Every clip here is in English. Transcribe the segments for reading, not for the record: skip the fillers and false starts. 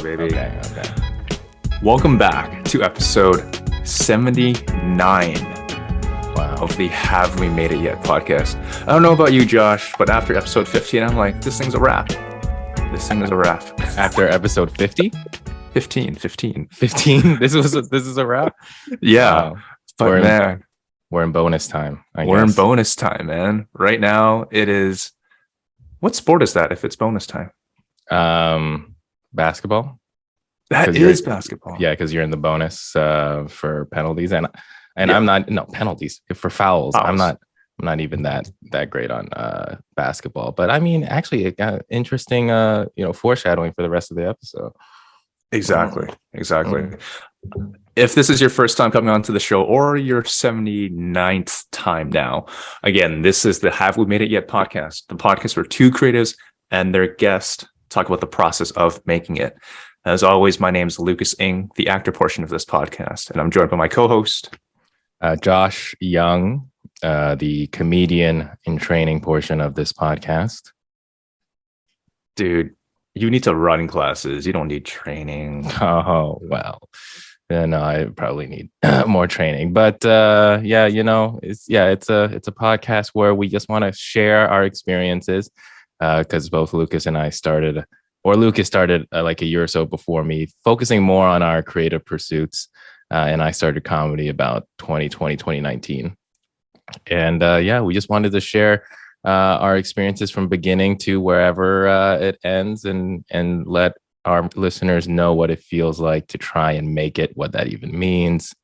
baby. Okay. Welcome back to episode 79 of the Have We Made It Yet podcast. I don't know about you, Josh, but after episode 15, I'm like, this thing's a wrap. This thing is a wrap. After episode 50? 15. 15? This is a wrap? Yeah. Wow. But we're in bonus time. We're in bonus time, man. Right now, it is... What sport is that if it's bonus time? Basketball. That is basketball. Yeah, because you're in the bonus for penalties, and I'm not penalties for fouls. I'm not even that great on basketball. But I mean, actually, it got interesting. Foreshadowing for the rest of the episode. Exactly. If this is your first time coming onto the show or your 79th time now, again, this is the Have We Made It Yet podcast, the podcast where two creatives and their guest talk about the process of making it. As always, my name is Lucas Ng, the actor portion of this podcast, and I'm joined by my co-host, Josh Young, the comedian in training portion of this podcast. Dude, you need to run classes. You don't need training. Oh, well. No, I probably need more training. But it's a podcast where we just want to share our experiences because both Lucas and I started, or Lucas started like a year or so before me, focusing more on our creative pursuits. And I started comedy about 2019. And we just wanted to share our experiences from beginning to wherever it ends and let our listeners know what it feels like to try and make it, what that even means,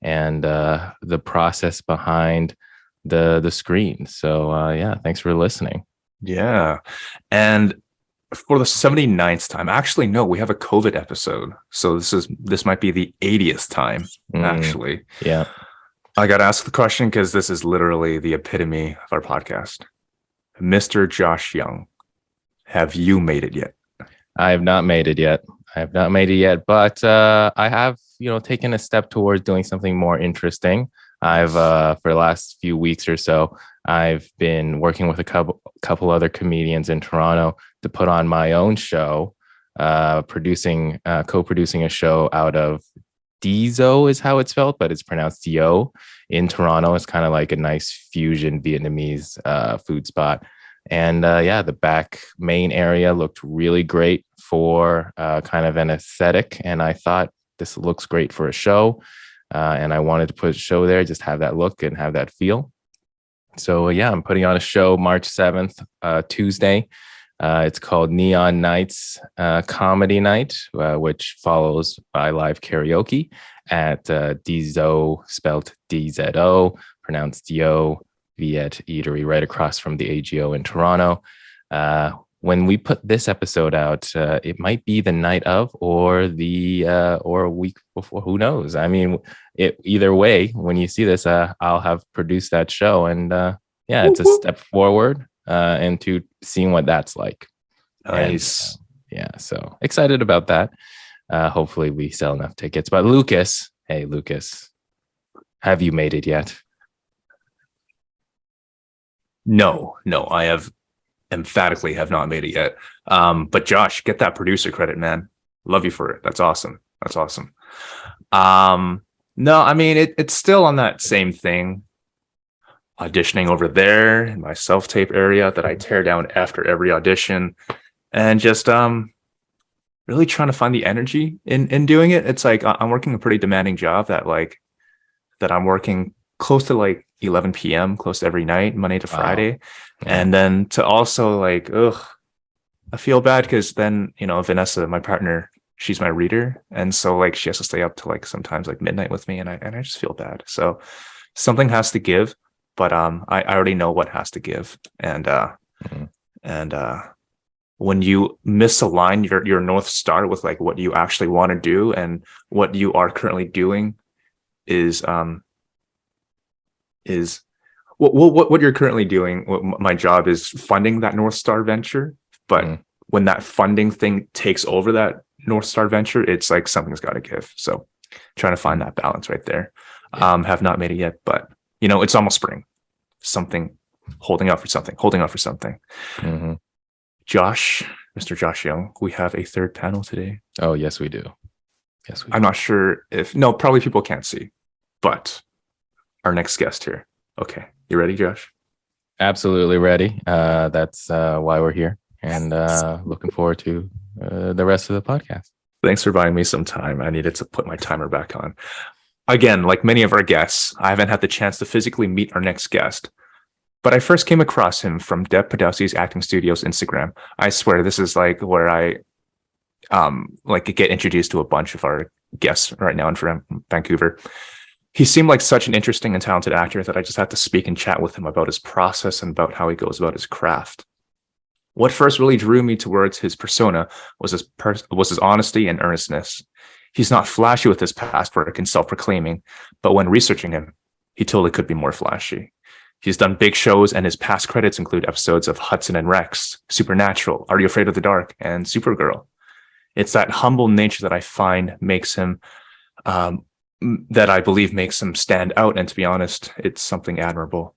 and the process behind the screen. So thanks for listening. Yeah. And for the 79th time, actually, no, we have a COVID episode. So this might be the 80th time, actually. Yeah. I got to ask the question because this is literally the epitome of our podcast. Mr. Josh Young, have you made it yet? I have not made it yet. But I have, taken a step towards doing something more interesting. I've, for the last few weeks or so, I've been working with a couple other comedians in Toronto to put on my own show, co-producing a show out of Dizo is how it's spelled, but it's pronounced Dio in Toronto. It's kind of like a nice fusion Vietnamese food spot. And the back main area looked really great for kind of an aesthetic. And I thought this looks great for a show. And I wanted to put a show there, just have that look and have that feel. So, I'm putting on a show March 7th, Tuesday. It's called Neon Nights Comedy Night, which follows by live karaoke at Dizo, spelled DZO, pronounced Dio, Viet Eatery, right across from the AGO in Toronto. When we put this episode out, it might be the night of or a week before. Who knows? I mean, either way, when you see this, I'll have produced that show, and it's a step forward into seeing what that's like. Nice. And, so excited about that. Hopefully, we sell enough tickets. But Lucas, have you made it yet? No, I have emphatically have not made it yet. But Josh, get that producer credit, man. Love you for it. That's awesome. No, I mean, it's still on that same thing. Auditioning over there in my self-tape area that I tear down after every audition, and just really trying to find the energy in doing it. It's like I'm working a pretty demanding job that I'm working close to like 11 p.m. close to every night, Monday to Friday. Wow. And then to also I feel bad because then, Vanessa, my partner, she's my reader. And so she has to stay up to sometimes midnight with me. And I just feel bad. So something has to give, but I already know what has to give. And when you misalign your North Star with what you actually want to do and what you are currently doing is what you're currently doing. What my job is funding that North Star venture, but when that funding thing takes over that North Star venture, it's something's got to give. So trying to find that balance right there. Have not made it yet, but it's almost spring. Something holding out for something. Josh, Mr. Josh Young, we have a third panel today. Oh, yes, we do. Yes, we do. I'm not sure if, no, probably people can't see, but our next guest here. Okay. You ready, Josh? Absolutely ready. That's why we're here, and looking forward to the rest of the podcast. Thanks for buying me some time. I needed to put my timer back on. Again, like many of our guests, I haven't had the chance to physically meet our next guest, but I first came across him from Deb Podolsky's Acting Studios Instagram. I swear this is like where I like get introduced to a bunch of our guests right now in Vancouver. He seemed like such an interesting and talented actor that I just had to speak and chat with him about his process and about how he goes about his craft. What first really drew me towards his persona was his honesty and earnestness. He's not flashy with his past work and self-proclaiming, but when researching him, he totally could be more flashy. He's done big shows, and his past credits include episodes of Hudson and Rex, Supernatural, Are You Afraid of the Dark, and Supergirl. It's that humble nature that I find makes him, that I believe makes him stand out. And to be honest, it's something admirable.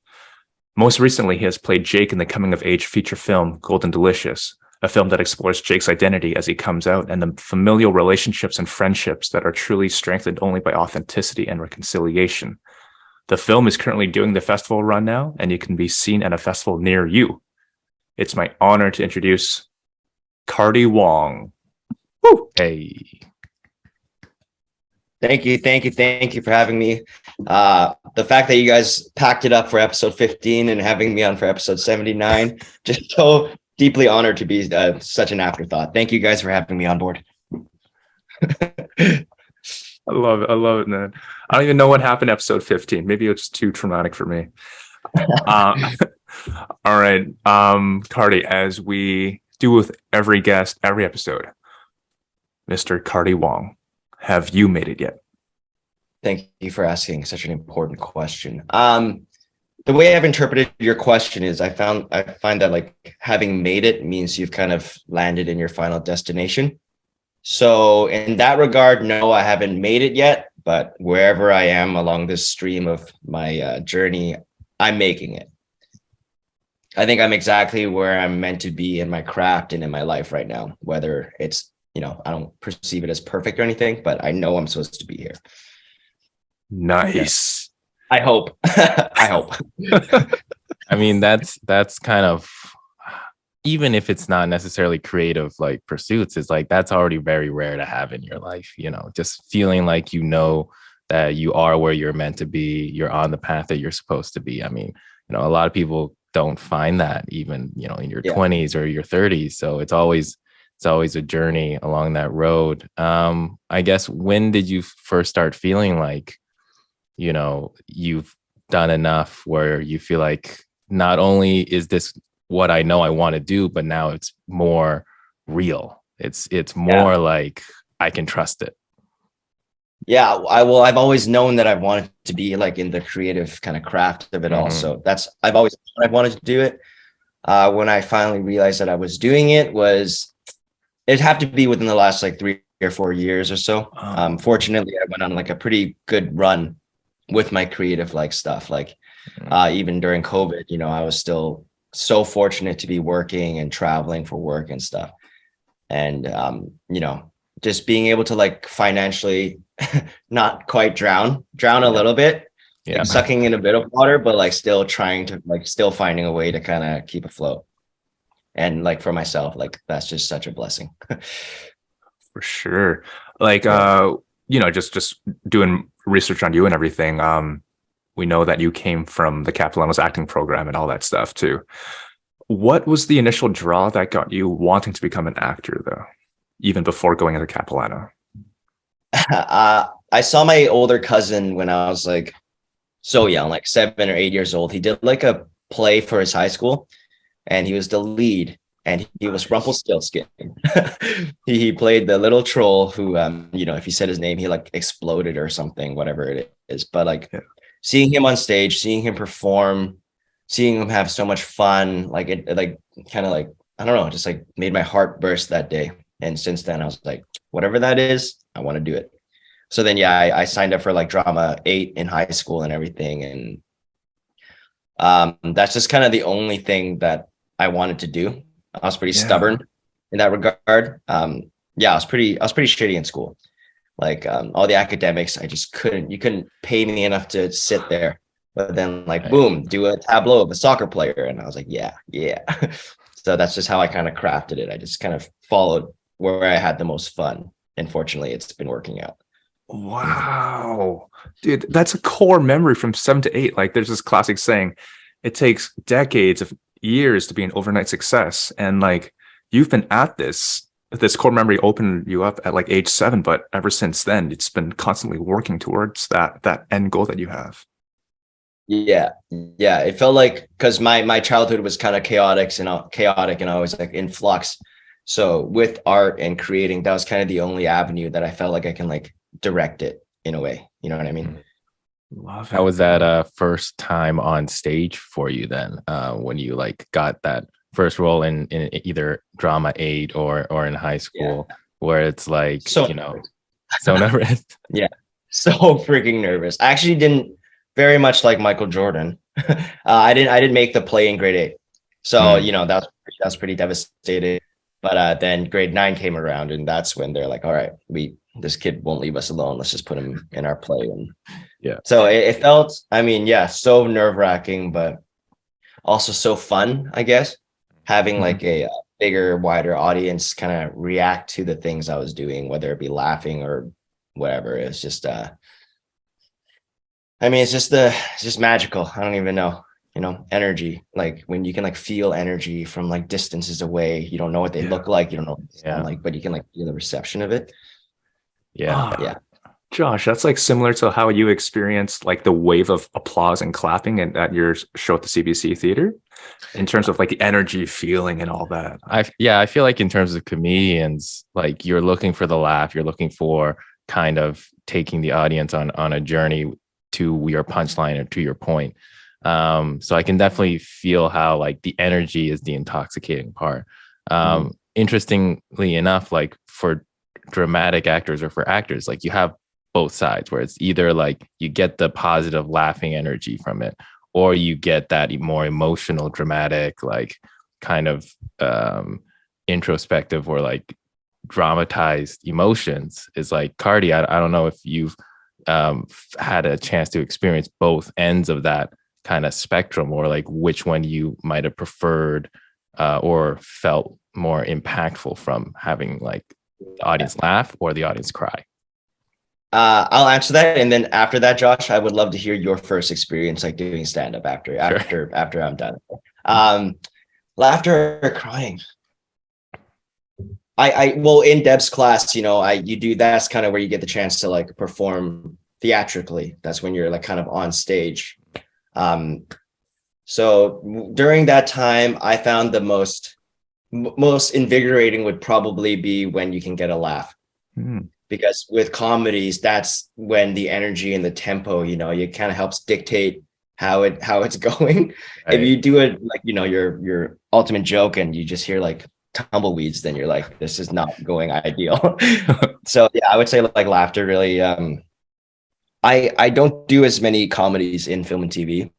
Most recently, he has played Jake in the coming-of-age feature film Golden Delicious, a film that explores Jake's identity as he comes out and the familial relationships and friendships that are truly strengthened only by authenticity and reconciliation. The film is currently doing the festival run now, and it can be seen at a festival near you. It's my honor to introduce Cardi Wong. Woo! Hey. Thank you for having me. The fact that you guys packed it up for episode 15 and having me on for episode 79, just so deeply honored to be such an afterthought. Thank you guys for having me on board. I love it, man. I don't even know what happened in episode 15. Maybe it's too traumatic for me. All right. Cardi, as we do with every guest, every episode, Mr. Cardi Wong, have you made it yet? Thank you for asking such an important question. The way I've interpreted your question is I find that like having made it means you've kind of landed in your final destination. So in that regard, no, I haven't made it yet, but wherever I am along this stream of my journey, I'm making it. I think I'm exactly where I'm meant to be in my craft and in my life right now, whether it's, I don't perceive it as perfect or anything, but I know I'm supposed to be here. Nice. I hope. I hope. I mean, that's kind of, even if it's not necessarily creative like pursuits, it's like that's already very rare to have in your life, just feeling like that you are where you're meant to be, you're on the path that you're supposed to be. I mean, a lot of people don't find that even, in your 20s or your 30s. So it's always a journey along that road. I guess, when did you first start feeling like, you've done enough where you feel like not only is this what I know I want to do, but now it's more real. It's more like I can trust it. Yeah, I've always known that I wanted to be like in the creative kind of craft of it all. So I've always wanted to do it. When I finally realized that I was doing it, it'd have to be within the last like 3 or 4 years or so. Fortunately, I went on like a pretty good run with my creative like stuff. Like even during COVID, I was still so fortunate to be working and traveling for work and stuff. And, just being able to like financially not quite drown a little bit, like sucking in a bit of water, but like still trying to like still finding a way to kind of keep afloat. And like for myself, like that's just such a blessing. For sure. Like, just doing research on you and everything. We know that you came from the Capilano's acting program and all that stuff too. What was the initial draw that got you wanting to become an actor though, even before going into Capilano? I saw my older cousin when I was like so young, like 7 or 8 years old. He did like a play for his high school and he was the lead and he was Rumpelstiltskin. He played the little troll who, if you said his name, he like exploded or something, whatever it is. But like seeing him on stage, seeing him perform, seeing him have so much fun, like it like kind of like, I don't know, just like made my heart burst that day. And since then I was like, whatever that is, I want to do it. So then, I signed up for like drama 8 in high school and everything. And that's just kind of the only thing that I wanted to do. I was pretty stubborn in that regard. Yeah, I was pretty shitty in school. Like all the academics, I just couldn't. You couldn't pay me enough to sit there. But then, like, boom, do a tableau of a soccer player, and I was like, yeah, yeah. So that's just how I kind of crafted it. I just kind of followed where I had the most fun, and fortunately, it's been working out. Wow. Dude, that's a core memory from 7 to 8. Like there's this classic saying, it takes decades of years to be an overnight success. And like you've been at this core memory opened you up at like age 7, but ever since then, it's been constantly working towards that end goal that you have. Yeah, yeah. It felt like because my childhood was kind of chaotic, and I was like in flux. So with art and creating, that was kind of the only avenue that I felt like I can like direct it in a way. You know what I mean? Love it. How was that first time on stage for you then? When you like got that first role in either drama aid or in high school, where it's like, So so nervous. Yeah, so freaking nervous. I actually didn't very much like Michael Jordan. I didn't make the play in grade 8, so that's pretty devastating. But then grade 9 came around, and that's when they're like, all right, this kid won't leave us alone. Let's just put him in our play. And Yeah. so it felt, I mean, yeah, so nerve wracking, but also so fun, I guess, having like a bigger, wider audience kind of react to the things I was doing, whether it be laughing or whatever. It's just, I mean, it's just magical. I don't even know, energy, like when you can like feel energy from like distances away. You don't know what they look like. You don't know what they sound like, but you can like feel the reception of it. Yeah. Yeah. Josh, that's like similar to how you experienced like the wave of applause and clapping at your show at the CBC Theater in terms of like the energy feeling and all that. I feel like in terms of comedians, like you're looking for the laugh, you're looking for kind of taking the audience on a journey to your punchline or to your point. So I can definitely feel how like the energy is the intoxicating part. Interestingly enough, like for dramatic actors or for actors, like you have both sides where it's either like you get the positive laughing energy from it, or you get that more emotional, dramatic, like kind of introspective or like dramatized emotions. Is like Cardi. I don't know if you've had a chance to experience both ends of that kind of spectrum, or like which one you might have preferred or felt more impactful from having like the audience laugh or the audience cry. I'll answer that, and then after that, Josh, I would love to hear your first experience like doing stand-up after I'm done. Laughter or crying? I well, in Deb's class, you do, that's kind of where you get the chance to like perform theatrically. That's when you're like kind of on stage. So during that time, I found the most invigorating would probably be when you can get a laugh. Because with comedies, that's when the energy and the tempo, it kind of helps dictate how it's going. Right. If you do it like, your ultimate joke and you just hear like tumbleweeds, then you're like, this is not going ideal. So yeah, I would say like laughter really. I don't do as many comedies in film and TV.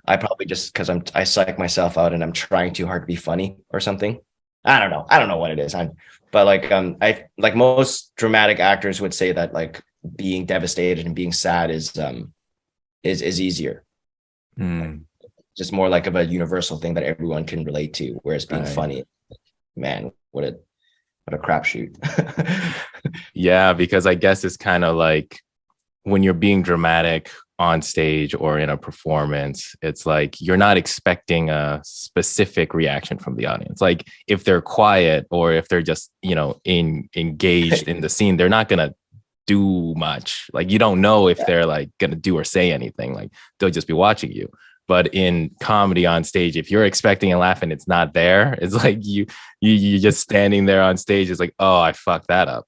I probably just because I psych myself out and I'm trying too hard to be funny or something. I don't know what it is. But like I like most dramatic actors would say that like being devastated and being sad is easier. Just more like of a universal thing that everyone can relate to. Whereas being funny, man, what a crapshoot. Yeah, because I guess it's kind of like when you're being dramatic on stage or in a performance, it's like you're not expecting a specific reaction from the audience. Like if they're quiet or if they're just, engaged in the scene, they're not going to do much. Like you don't know if they're like going to do or say anything. Like they'll just be watching you. But in comedy on stage, if you're expecting a laugh and it's not there, it's like you just standing there on stage. It's like, oh, I fucked that up.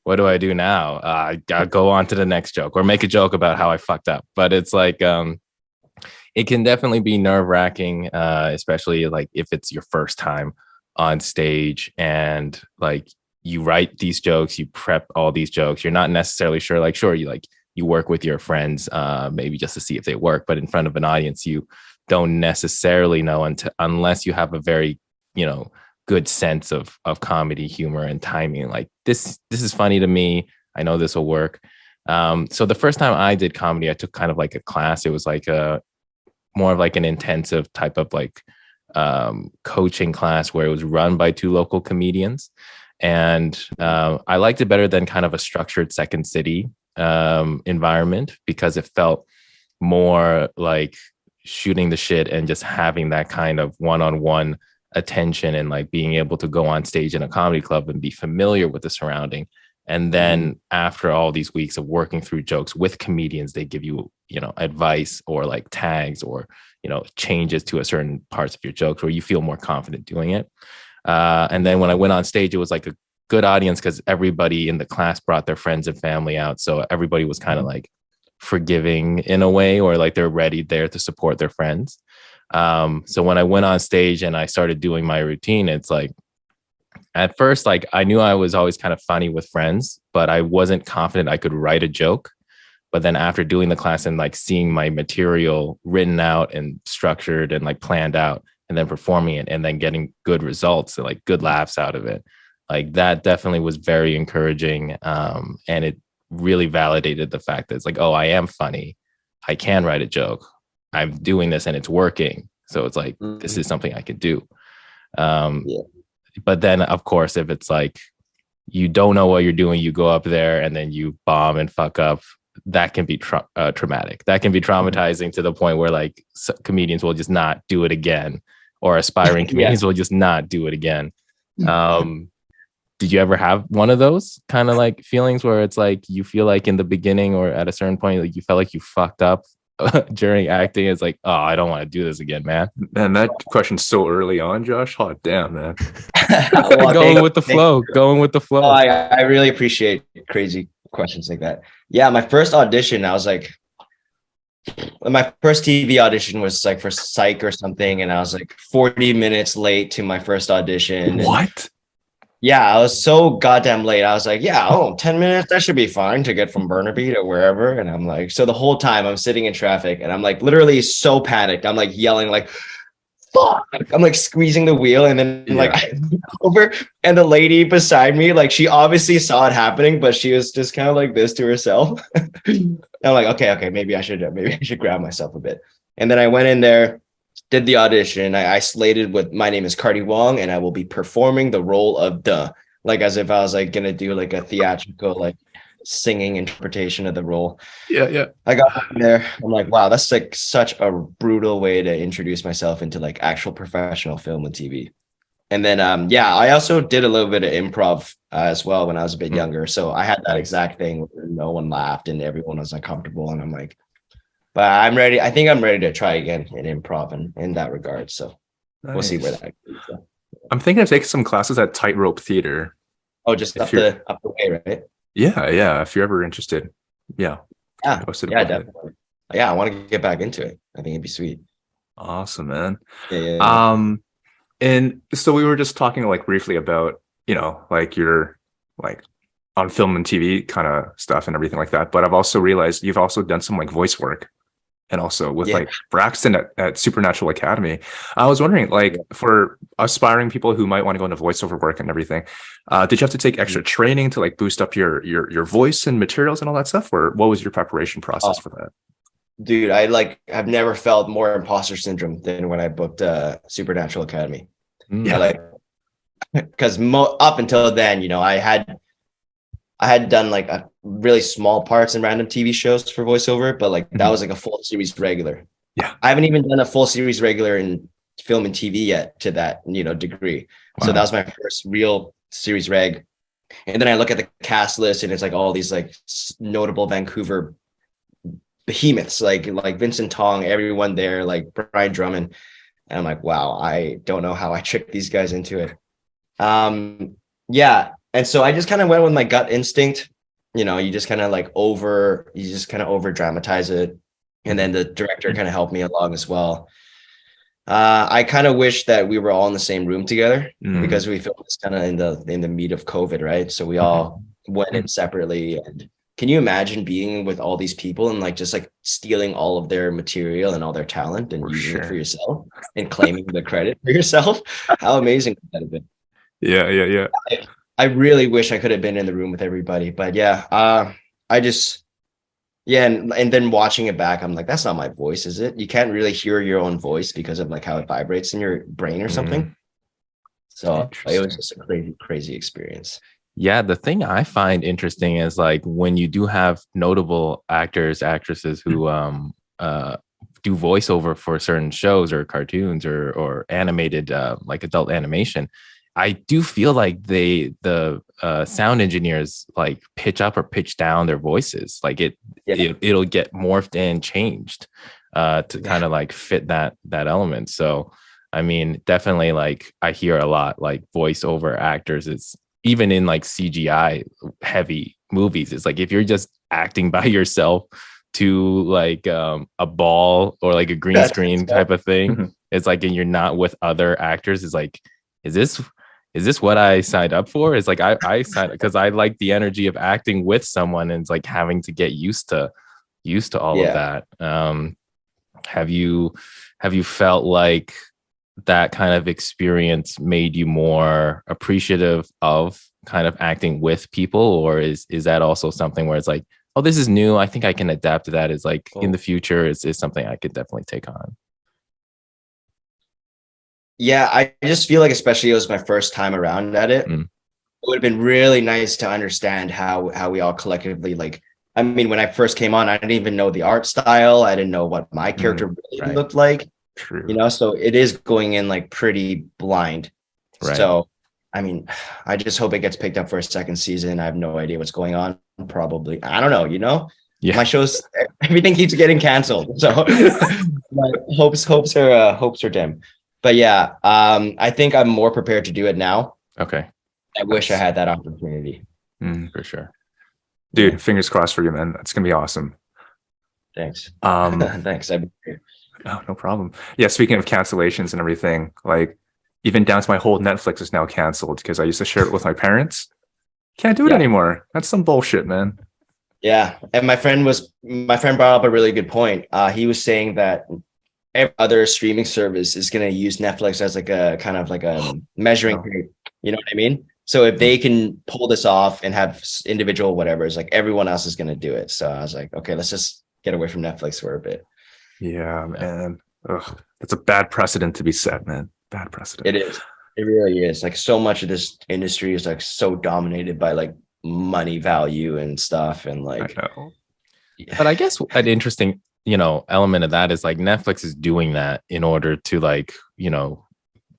What do I do now? I gotta go on to the next joke or make a joke about how I fucked up. But it's like, it can definitely be nerve wracking, especially like if it's your first time on stage and like you write these jokes, you prep all these jokes. You're not necessarily sure, like, sure, you work with your friends, maybe just to see if they work, but in front of an audience, you don't necessarily know unless you have a very, good sense of comedy, humor, and timing. Like this is funny to me. I know this will work. So the first time I did comedy, I took kind of like a class. It was like a more of like an intensive type of like coaching class where it was run by two local comedians. And I liked it better than kind of a structured Second City environment, because it felt more like shooting the shit and just having that kind of one-on-one attention, and like being able to go on stage in a comedy club and be familiar with the surrounding. And then after all these weeks of working through jokes with comedians, they give you, you know, advice or like tags or, you know, changes to a certain parts of your jokes where you feel more confident doing it. And then when I went on stage, it was like a good audience because everybody in the class brought their friends and family out. So everybody was kind of like forgiving in a way, or like they're ready there to support their friends. So when I went on stage and I started doing my routine, it's like, at first, like I knew I was always kind of funny with friends, but I wasn't confident I could write a joke. But then after doing the class and like seeing my material written out and structured and like planned out, and then performing it and then getting good results and like good laughs out of it, like that definitely was very encouraging. And it really validated the fact that it's like, oh, I am funny. I can write a joke. I'm doing this and it's working. So it's like, this is something I could do. But then, of course, if it's like you don't know what you're doing, you go up there and then you bomb and fuck up, that can be traumatic. That can be traumatizing to the point where like comedians will just not do it again, or aspiring comedians will just not do it again. Did you ever have one of those kind of like feelings where it's like you feel like in the beginning or at a certain point, like you felt like you fucked up during acting? It's like, oh, I don't want to do this again, man. Man, that question's so early on, Josh. Hot damn, man. Well, going with the flow. Oh, I really appreciate crazy questions like that. Yeah, my first audition, I was like, my first TV audition was like for Psych or something, and I was like 40 minutes late to my first audition. What? Yeah, I was so goddamn late. I was like, 10 minutes, that should be fine to get from Burnaby to wherever. And I'm like, so the whole time I'm sitting in traffic and I'm like literally so panicked. I'm like yelling like, fuck. I'm like squeezing the wheel, and then like I look over, and the lady beside me, like she obviously saw it happening, but she was just kind of like this to herself. I'm like, okay, maybe I should grab myself a bit. And then I went in there, did the audition. I slated with, my name is Cardi Wong, and I will be performing the role of like as if I was like gonna do like a theatrical like singing interpretation of the role. Yeah. I got in there. I'm like, wow, that's like such a brutal way to introduce myself into like actual professional film and TV. And then I also did a little bit of improv as well when I was a bit younger. So I had that exact thing where no one laughed and everyone was uncomfortable. And I'm like, but I'm ready. I think I'm ready to try again in improv and in that regard. So we'll see where that goes. So. I'm thinking of taking some classes at Tightrope Theater. Oh, just up the way, right? Yeah. If you're ever interested. Yeah, definitely. Yeah, I want to get back into it. I think it'd be sweet. Awesome, man. Yeah. And so we were just talking like briefly about, you know, like your like on film and TV kind of stuff and everything like that. But I've also realized you've also done some like voice work, and also with like Braxton at Supernatural Academy. I was wondering, like for aspiring people who might want to go into voiceover work and everything, did you have to take extra training to like boost up your voice and materials and all that stuff? Or what was your preparation process for that? Dude, I've never felt more imposter syndrome than when I booked Supernatural Academy. Yeah, because up until then, you know, I had done like a really small parts in random TV shows for voiceover, but like that was like a full series regular. Yeah, I haven't even done a full series regular in film and TV yet to that, you know, degree. Wow. So that was my first real series reg. And then I look at the cast list, and it's like all these like notable Vancouver behemoths, like Vincent Tong, everyone there, like Brian Drummond. And I'm like, wow, I don't know how I tricked these guys into it. And so I just kind of went with my gut instinct. You know, you just kind of over dramatize it. And then the director kind of helped me along as well. I kind of wish that we were all in the same room together because we filmed this kind of in the meat of COVID, right? So we all went in separately. And can you imagine being with all these people and like just like stealing all of their material and all their talent and using it for yourself and claiming the credit for yourself? How amazing would that have been? Yeah. I really wish I could have been in the room with everybody, but yeah, I just, yeah. And then watching it back, I'm like, that's not my voice, is it? You can't really hear your own voice because of like how it vibrates in your brain or something. So it was Interesting. just a crazy, crazy experience. Yeah, the thing I find interesting is like when you do have notable actors, actresses who do voiceover for certain shows or cartoons or animated like adult animation. I do feel like the sound engineers like pitch up or pitch down their voices. Like it'll get morphed and changed to kind of like fit that element. So I mean, definitely like I hear a lot like voiceover actors. It's even in like CGI heavy movies. It's like if you're just acting by yourself to like a ball or like a green screen type of thing, it's like, and you're not with other actors. It's like, is this what I signed up for? It's like I signed because I like the energy of acting with someone, and it's like having to get used to all of that. Have you felt like that kind of experience made you more appreciative of kind of acting with people, or is that also something where it's like, oh, this is new, I think I can adapt to that, is like in the future is something I could definitely take on? Yeah, I just feel like, especially it was my first time around at it. It would have been really nice to understand how we all collectively like. I mean, when I first came on, I didn't even know the art style. I didn't know what my character really looked like. True. You know, so it is going in like pretty blind. Right. So, I mean, I just hope it gets picked up for a second season. I have no idea what's going on. Probably, I don't know. You know, my shows, everything keeps getting canceled. So, my hopes are dim. But yeah, I think I'm more prepared to do it now. Okay. I wish I had that opportunity. For sure. Dude, fingers crossed for you, man. That's gonna be awesome. Thanks. Thanks. Oh, no problem. Yeah, speaking of cancellations and everything, like even down to my whole Netflix is now canceled because I used to share it with my parents. Can't do it anymore. That's some bullshit, man. Yeah. And my friend brought up a really good point. He was saying that every other streaming service is going to use Netflix as like a kind of like a measuring period. You know what I mean? So if they can pull this off and have individual whatever, it's like everyone else is going to do it. So I was like, okay, let's just get away from Netflix for a bit. Yeah, man. Ugh, that's a bad precedent to be set, man. Bad precedent. It is. It really is. Like so much of this industry is like so dominated by like money value and stuff. And like, I know. But I guess an interesting, element of that is like Netflix is doing that in order to like,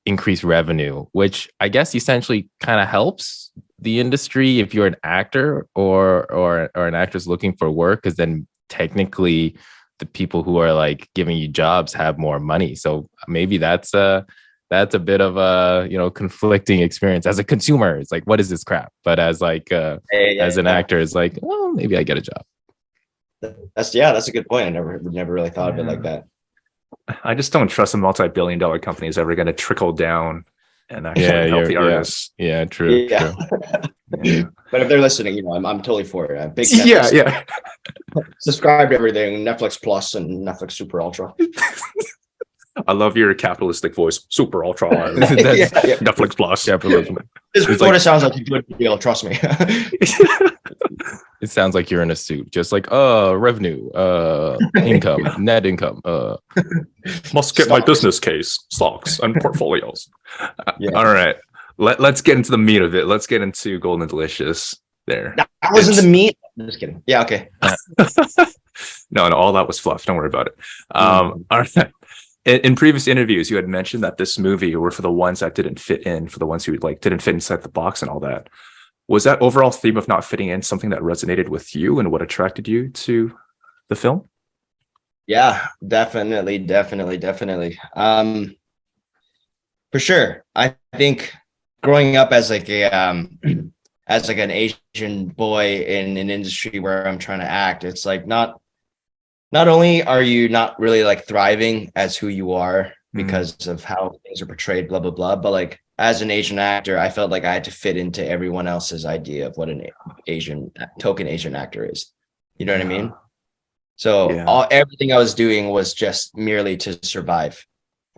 increase revenue, which I guess essentially kind of helps the industry if you're an actor or an actress looking for work, because then technically the people who are like giving you jobs have more money. So maybe that's a bit of a conflicting experience as a consumer. It's like, what is this crap? But as like as an actor, it's like, oh, maybe I get a job. That's a good point. I never really thought of it like that. I just don't trust a multi-billion-dollar company is ever going to trickle down and actually help the artists. Yeah, true. Yeah. True. But if they're listening, I'm totally for it. I'm big Netflix. Yeah. Subscribe to everything, Netflix Plus and Netflix Super Ultra. I love your capitalistic voice, Super Ultra. Netflix Plus. Capitalism. This is what it sounds like a good deal, trust me. It sounds like you're in a suit, just like revenue, income, net income. Must get my business case, stocks and portfolios. All right. Let's get into the meat of it. Let's get into Golden and Delicious there. That wasn't the meat. I'm just kidding. Yeah, okay. No, all that was fluff. Don't worry about it. All right. In previous interviews, you had mentioned that this movie were for the ones that didn't fit in, for the ones who like didn't fit inside the box and all that. Was that overall theme of not fitting in something that resonated with you and what attracted you to the film? Yeah, definitely. For sure. I think growing up as like a as like an Asian boy in an industry where I'm trying to act, it's like not only are you not really like thriving as who you are because of how things are portrayed, blah, blah, blah, but like as an Asian actor, I felt like I had to fit into everyone else's idea of what an token Asian actor is. You know what I mean? So everything I was doing was just merely to survive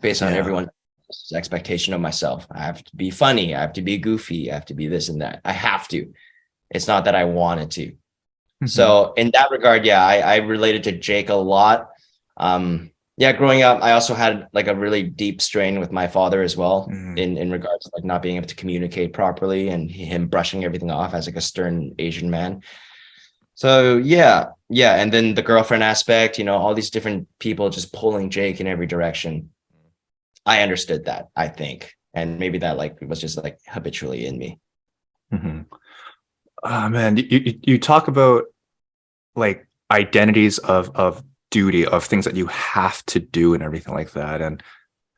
based on everyone this expectation of myself. I have to be funny. I have to be goofy. I have to be this and that. I have to. It's not that I wanted to. So in that regard, yeah, I related to Jake a lot. Yeah, growing up, I also had like a really deep strain with my father as well, in regards to like not being able to communicate properly and him brushing everything off as like a stern Asian man. So yeah. And then the girlfriend aspect, all these different people just pulling Jake in every direction. I understood that, I think. And maybe that like was just like habitually in me. Oh man, you talk about like identities of duty, of things that you have to do and everything like that. And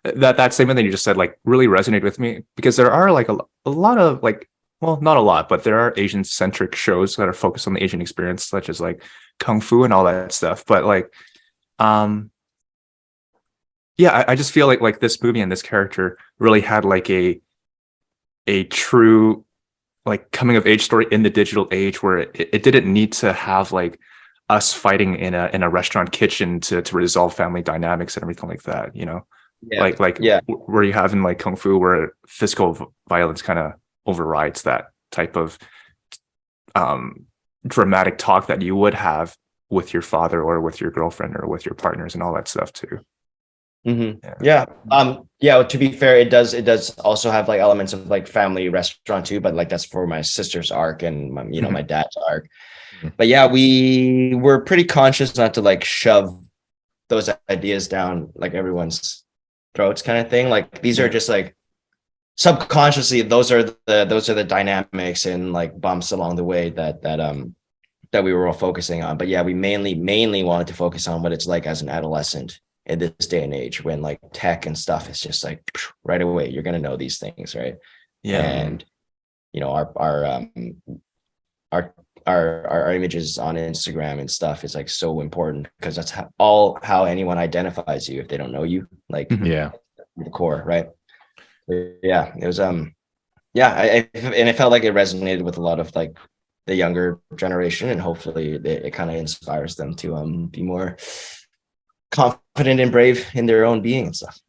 that statement that you just said like really resonated with me, because there are like a lot of like, well, not a lot, but there are Asian centric shows that are focused on the Asian experience, such as like Kung Fu and all that stuff. But like, yeah, I just feel like this movie and this character really had like a true like coming of age story in the digital age, where it didn't need to have like us fighting in a restaurant kitchen to resolve family dynamics and everything like that, where you have in like Kung Fu, where physical violence kind of overrides that type of dramatic talk that you would have with your father or with your girlfriend or with your partners and all that stuff too. Yeah. To be fair, it does also have like elements of like family restaurant too, but like that's for my sister's arc and my, my dad's arc. But yeah, we were pretty conscious not to like shove those ideas down like everyone's throats kind of thing. Like these are just like subconsciously, those are the dynamics and like bumps along the way that we were all focusing on. But yeah, we mainly wanted to focus on what it's like as an adolescent in this day and age, when like tech and stuff is just like right away, you're going to know these things, right? Yeah. And our images on Instagram and stuff is like so important, because that's how anyone identifies you if they don't know you, like the core, right? But yeah, it was and it felt like it resonated with a lot of like the younger generation, and hopefully it kind of inspires them to be more confident and brave in their own being and stuff.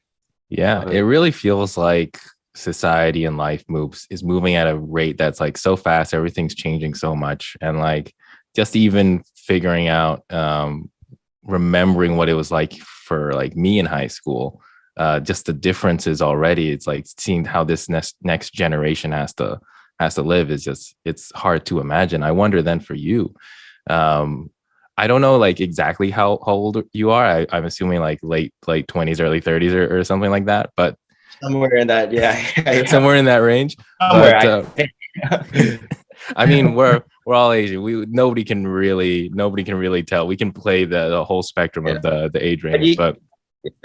Yeah, it really feels like society and life is moving at a rate that's like so fast. Everything's changing so much, and like just even figuring out, remembering what it was like for like me in high school, just the differences already. It's like seeing how this next generation has to live is just, it's hard to imagine. I wonder then for you, I don't know like exactly how old you are. I'm assuming like late 20s, early 30s or something like that, but somewhere in that, yeah. Somewhere in that range. Somewhere, I mean, we're all Asian. Nobody can really tell. We can play the whole spectrum of the age range, but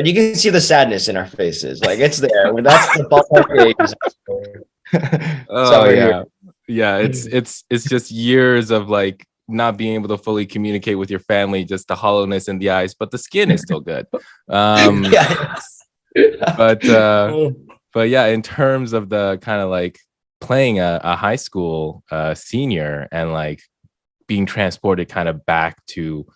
you can see the sadness in our faces. Like it's there. That's the ballpark age. Oh yeah. It's just years of like not being able to fully communicate with your family, just the hollowness in the eyes, but the skin is still good. But yeah, in terms of the kind of like playing a high school senior and like being transported kind of back to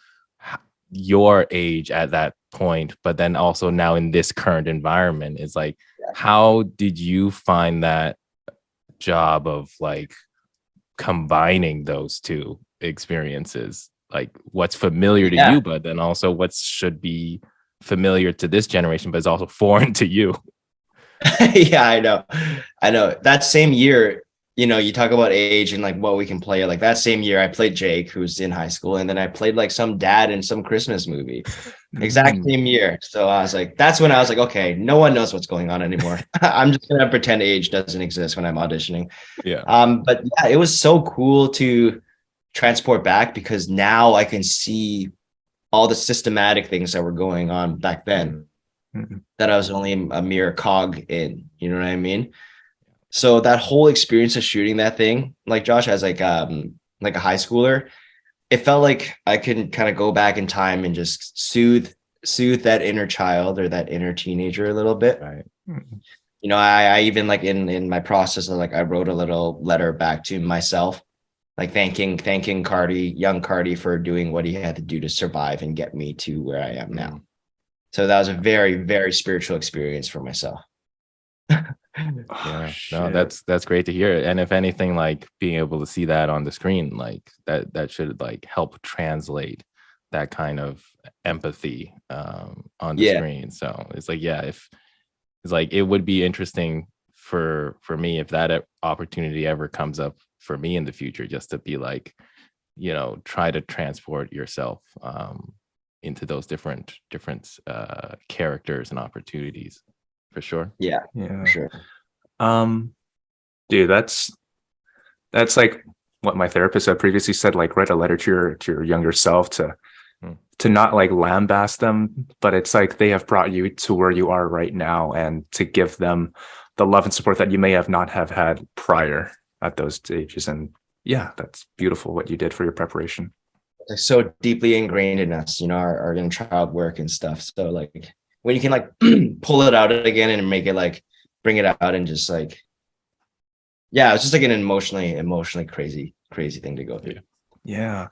your age at that point, but then also now in this current environment, is like, how did you find that job of like combining those two experiences? Like what's familiar to you, but then also what should be familiar to this generation, but is also foreign to you. Yeah, I know. That same year, you talk about age and like what we can play. Like that same year, I played Jake, who's in high school, and then I played like some dad in some Christmas movie. Exact same year. So I was like, that's when I was like, okay, no one knows what's going on anymore. I'm just gonna pretend age doesn't exist when I'm auditioning. Yeah. But yeah, it was so cool to transport back, because now I can see all the systematic things that were going on back then that I was only a mere cog in, you know what I mean? So that whole experience of shooting that thing, like Josh, as like a high schooler, it felt like I could kind of go back in time and just soothe that inner child or that inner teenager a little bit. Right. I even like in my process of like, I wrote a little letter back to myself, like thanking young Cardi for doing what he had to do to survive and get me to where I am now. So that was a very, very spiritual experience for myself. Yeah, no, shit. that's great to hear. And if anything, like being able to see that on the screen, like that should like help translate that kind of empathy on the Yeah. screen. So it's like, yeah, if it's like it would be interesting for me if that opportunity ever comes up for me in the future, just to be like, try to transport yourself into those different characters and opportunities for sure. Yeah, Yeah. for sure. Um, dude, that's like what my therapist had previously said, like write a letter to your younger self Hmm. to not like lambast them, but it's like they have brought you to where you are right now and to give them the love and support that you may have not have had prior at those stages. And yeah, that's beautiful what you did for your preparation. It's so deeply ingrained in us, our inner child work and stuff. So like when you can like pull it out again and make it like bring it out and just like, yeah, it's just like an emotionally crazy thing to go through. Yeah.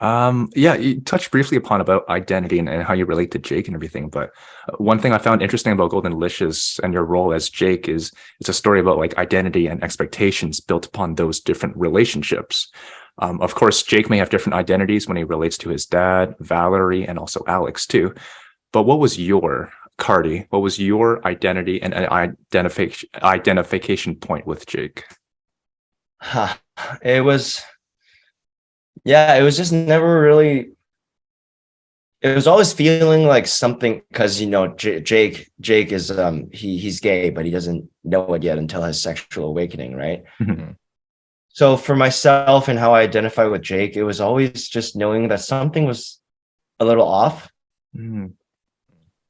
Yeah, you touched briefly upon about identity and how you relate to Jake and everything. But one thing I found interesting about Golden Delicious and your role as Jake is it's a story about like identity and expectations built upon those different relationships. Of course, Jake may have different identities when he relates to his dad, Valerie, and also Alex too. But what was your Cardi? What was your identity and identification point with Jake? Huh. It was, yeah, it was just never really, it was always feeling like something because Jake is he's gay, but he doesn't know it yet until his sexual awakening, right? Mhm. So for myself and how I identify with Jake, it was always just knowing that something was a little off. Mhm.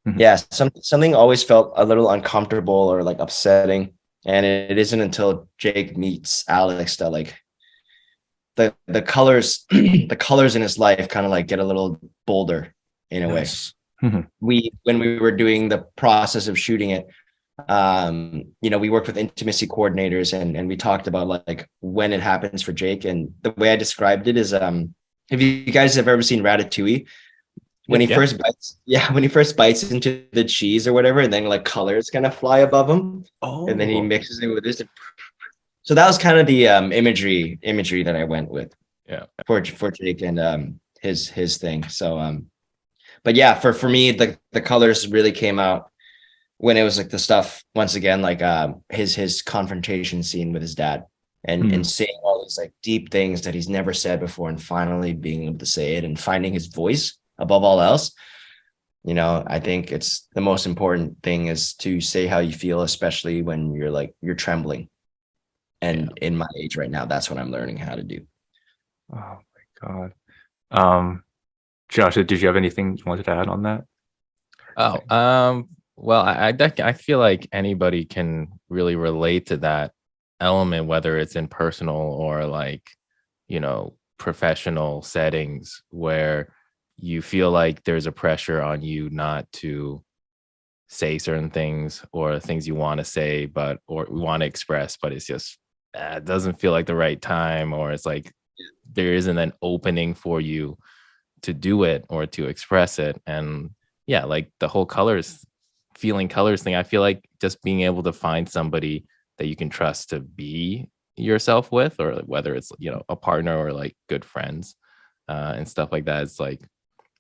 Mhm. Yeah, something always felt a little uncomfortable or like upsetting. And it isn't until Jake meets Alex that like the colors the colors in his life kind of like get a little bolder in a way. Nice. Mhm. When we were doing the process of shooting it, we worked with intimacy coordinators and we talked about like when it happens for Jake. And the way I described it is if you guys have ever seen Ratatouille, when he Yeah. first bites, yeah, when he first bites into the cheese or whatever, and then like colors kind of fly above him, and then he Oh, mixes it with this. So that was kind of the imagery that I went with Yeah. for Jake and his thing. So but yeah, for me, the colors really came out when it was like the stuff once again, like his confrontation scene with his dad and mhm. saying all these like deep things that he's never said before and finally being able to say it and finding his voice above all else. I think it's the most important thing is to say how you feel, especially when you're trembling. Yeah. And in my age right now, that's what I'm learning how to do. Oh my God. Um, Josh, did you have anything you wanted to add on that? Oh, well, I feel like anybody can really relate to that element, whether it's in personal or like, professional settings where you feel like there's a pressure on you not to say certain things or things you want to say, or we want to express, but it's just, it doesn't feel like the right time, or it's like there isn't an opening for you to do it or to express it. And yeah, like the whole feeling colors thing, I feel like just being able to find somebody that you can trust to be yourself with, or like whether it's a partner or like good friends and stuff like that, it's like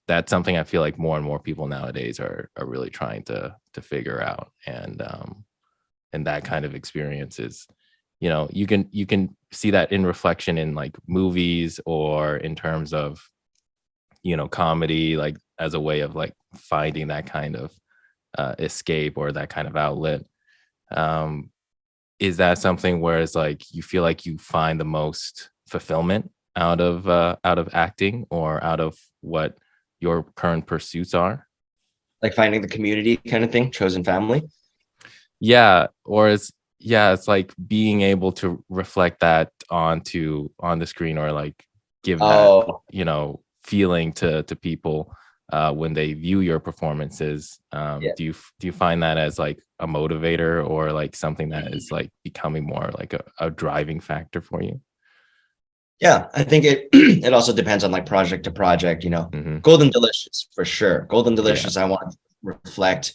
that's something I feel like more and more people nowadays are really trying to figure out. And that kind of experience is, you can see that in reflection in like movies or in terms of comedy, like as a way of like finding that kind of escape or that kind of outlet. um is that something where it's like you feel like you find the most fulfillment out of acting or out of what your current pursuits are? Like finding the community kind of thing, chosen family. Yeah, or it's like being able to reflect that on the screen, or like give that Oh, feeling to people when they view your performances. yeah. Do you find that as like a motivator, or like something that is like becoming more like a driving factor for you? Yeah, I think it it also depends on like project to project. Hmm. Golden Delicious for sure. Golden Yeah. Delicious, I want to reflect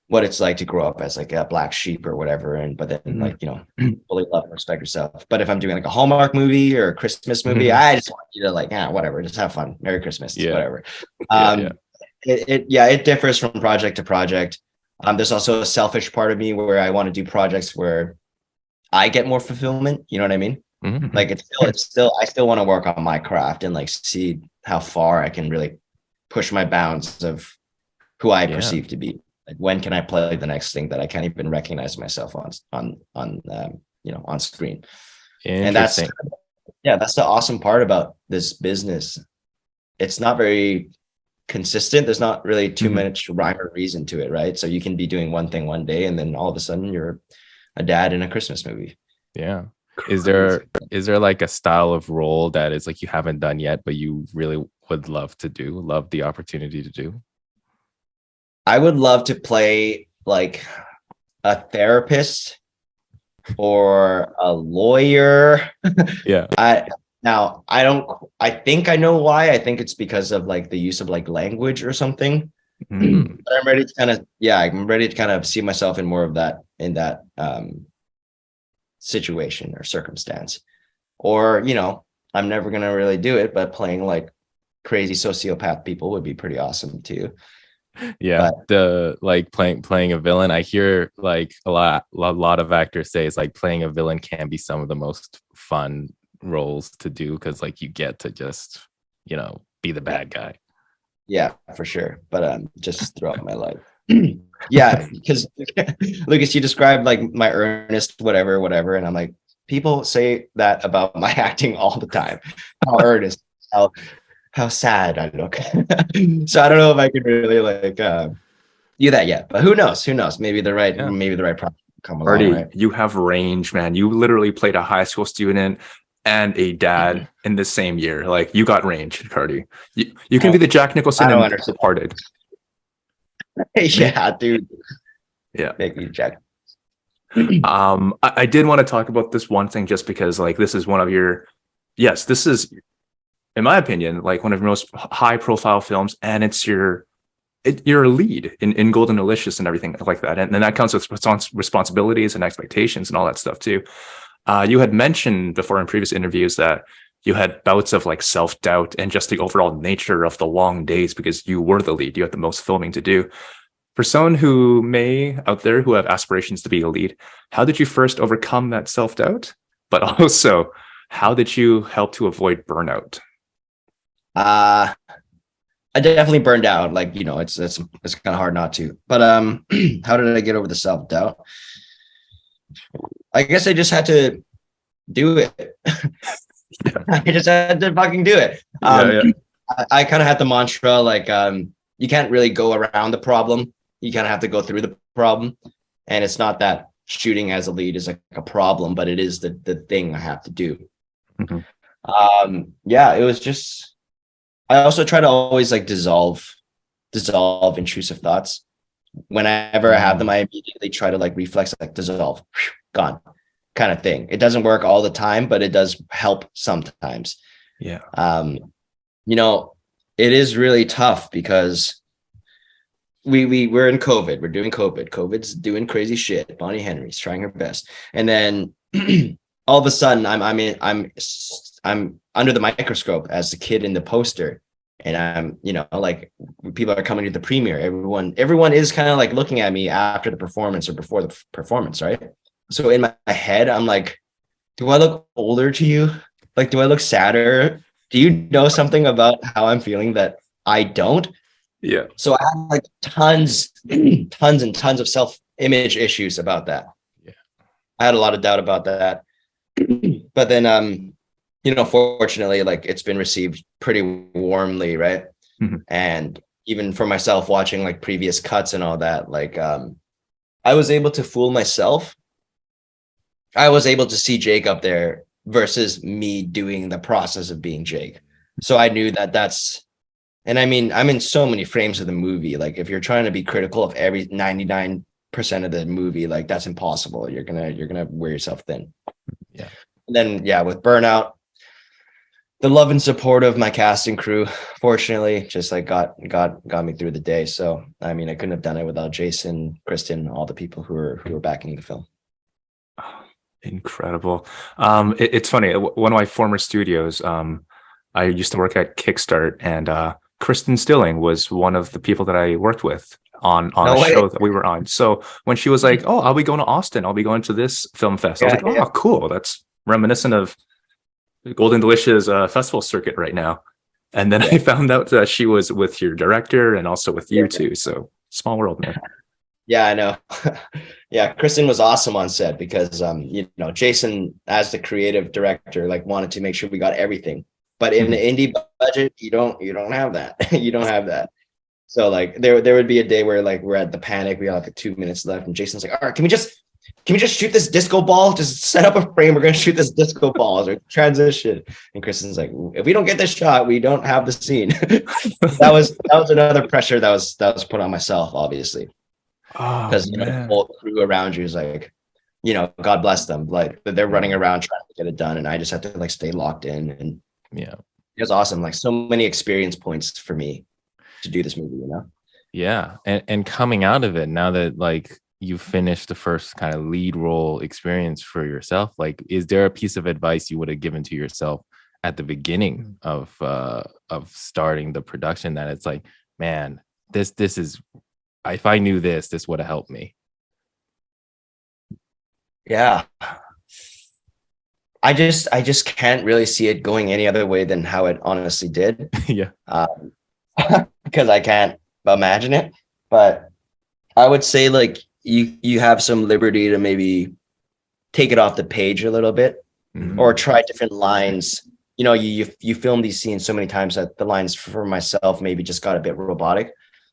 what it's like to grow up as like a black sheep or whatever. And but then like, you know, fully love and respect yourself. But if I'm doing like a Hallmark movie or a Christmas movie, I just want you to like, whatever, just have fun. Merry Christmas, whatever. It differs from project to project. There's also a selfish part of me where I want to do projects where I get more fulfillment. You know what I mean? Like it's still I still want to work on my craft and like see how far I can really push my bounds of who I perceive to be. Like when can I play the next thing that I can't even recognize myself on on screen? And that's the awesome part about this business. It's not very consistent. There's not really too much rhyme or reason to it, right? So you can be doing one thing one day and then all of a sudden you're a dad in a Christmas movie. Yeah. Is there like a style of role that is like you haven't done yet, but you really would love the opportunity to do? I would love to play like a therapist or a lawyer. Yeah. I think I know why. I think it's because of like the use of like language or something. But I'm ready to kind of see myself in more of that situation or circumstance. Or, you know, I'm never gonna really do it, but playing like crazy sociopath people would be pretty awesome too. Yeah, but the like playing a villain, I hear like a lot of actors say it's like playing a villain can be some of the most fun roles to do because like you get to just, you know, be the bad guy. Yeah, for sure. But just throughout my life. Yeah, because Lucas, you described like my earnest whatever, and I'm like, people say that about my acting all the time. How earnest, how sad I look. So I don't know if I could really like do that yet. But who knows? Maybe the right project will come along. Cardi, right? You have range, man. You literally played a high school student and a dad in the same year. Like you got range, Cardi. You can be the Jack Nicholson in Departed. Yeah, dude. Yeah. Make me Jack. I did want to talk about this one thing just because like this is one of your this is in my opinion like one of your most high profile films, and you're a lead in Golden Delicious and everything like that, and then that comes with responsibilities and expectations and all that stuff too. You had mentioned before in previous interviews that you had bouts of like self-doubt and just the overall nature of the long days because you were the lead. You had the most filming to do. For someone who may out there who have aspirations to be a lead, how did you first overcome that self-doubt? But also, how did you help to avoid burnout? I definitely burned out. Like, you know, it's kind of hard not to. But how did I get over the self-doubt? I guess I just had to do it. I just had to fucking do it. I kind of had the mantra like you can't really go around the problem. You kind of have to go through the problem. And it's not that shooting as a lead is like a problem, but it is the thing I have to do. It was just, I also try to always like dissolve intrusive thoughts. Whenever I have them, I immediately try to like reflex, like dissolve, gone kind of thing. It doesn't work all the time, but it does help sometimes. Yeah. You know, it is really tough because we're in COVID. We're doing COVID. COVID's doing crazy shit. Bonnie Henry's trying her best. And then all of a sudden I'm under the microscope as the kid in the poster. And I'm, you know, like people are coming to the premiere. Everyone is kind of like looking at me after the performance or before the performance, right? So in my head, I'm like, do I look older to you? Like, do I look sadder? Do you know something about how I'm feeling that I don't? Yeah. So I have like tons and tons of self-image issues about that. Yeah. I had a lot of doubt about that. But then you know, fortunately, like it's been received pretty warmly, right? And even for myself watching like previous cuts and all that, like I was able to fool myself. I was able to see Jake up there versus me doing the process of being Jake. So I knew that's, and I mean, I'm in so many frames of the movie. Like if you're trying to be critical of every 99% of the movie, like that's impossible. You're gonna wear yourself thin. Yeah. And then with burnout, the love and support of my casting crew, fortunately, just like got me through the day. So I mean, I couldn't have done it without Jason, Kristen, all the people who were backing the film. Incredible. It's funny. One of my former studios, I used to work at Kickstart, and Kristen Stilling was one of the people that I worked with on No a way. show that we were on. So when she was like, "Oh, I'll be going to Austin. I'll be going to this film fest," I was like, "Oh, cool. That's reminiscent of Golden Delicious festival circuit right now." And then I found out that she was with your director and also with you too. So small world, man. Yeah, I know. Yeah, Kristen was awesome on set because Jason, as the creative director, like wanted to make sure we got everything. But in the indie budget, you don't have that. You don't have that. So like there would be a day where like we're at the Panic, we have like 2 minutes left, and Jason's like, "All right, can we just shoot this disco ball? Just set up a frame. We're gonna shoot this disco ball or transition." And Kristen's like, "If we don't get this shot, we don't have the scene." that was another pressure that was put on myself, obviously. Because the whole crew around you is like, God bless them, like they're running around trying to get it done, and I just have to like stay locked in. And Yeah, it was awesome. Like so many experience points for me to do this movie. yeah, and coming out of it now that like you finished the first kind of lead role experience for yourself, like is there a piece of advice you would have given to yourself at the beginning of starting the production that it's like, man, this is, if I knew this would have helped me? Yeah. I just can't really see it going any other way than how it honestly did. Yeah. Because I can't imagine it. But I would say like you have some liberty to maybe take it off the page a little bit, or try different lines. You film these scenes so many times that the lines for myself maybe just got a bit robotic.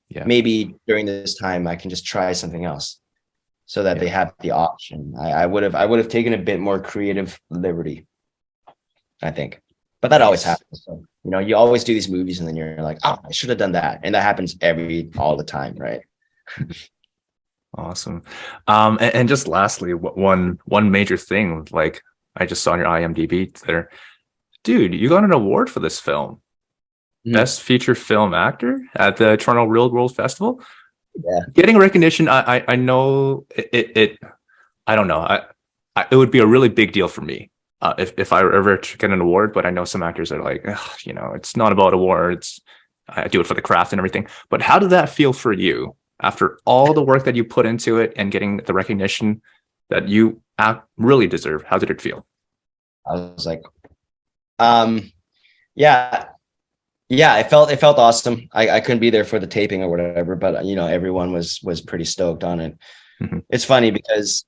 Yeah. Maybe during this time I can just try something else so that they have the option. I would have taken a bit more creative liberty, I think. But that always happens. So, you always do these movies and then you're like, "Oh, I should have done that." And that happens all the time, right? Awesome. And just lastly, one major thing, like I just saw on your IMDb there, dude, you got an award for this film. Best feature film actor at the Toronto Real World Festival. Yeah. Getting recognition, I know it I don't know. It would be a really big deal for me if I were ever to get an award, but I know some actors are like, it's not about awards. I do it for the craft and everything. But how did that feel for you after all the work that you put into it and getting the recognition that you really deserve? How did it feel? I was like, yeah, it felt awesome. I couldn't be there for the taping or whatever, but everyone was pretty stoked on it. It's funny because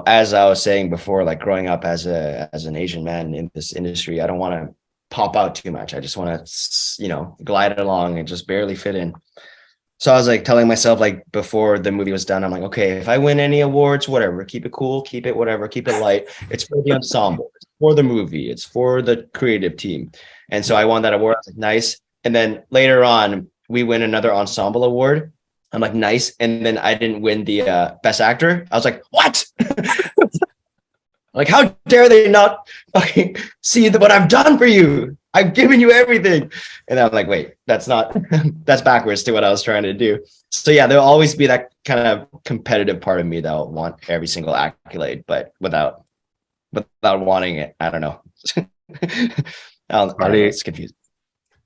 as I was saying before, like growing up as an Asian man in this industry, I don't want to pop out too much. I just want to glide along and just barely fit in. So I was like telling myself, like before the movie was done, I'm like, okay, if I win any awards, whatever, keep it cool, keep it whatever, keep it light. It's for the ensemble, it's for the movie, it's for the creative team. And so I won that award. I was like, nice. And then later on, we win another ensemble award. I'm like, nice. And then I didn't win the best actor. I was like, what? Like, how dare they not fucking see what I've done for you? I've given you everything. And I'm like, wait, that's backwards to what I was trying to do. So yeah, there'll always be that kind of competitive part of me that will want every single accolade, but without wanting it. I don't know. I don't know, it's confusing.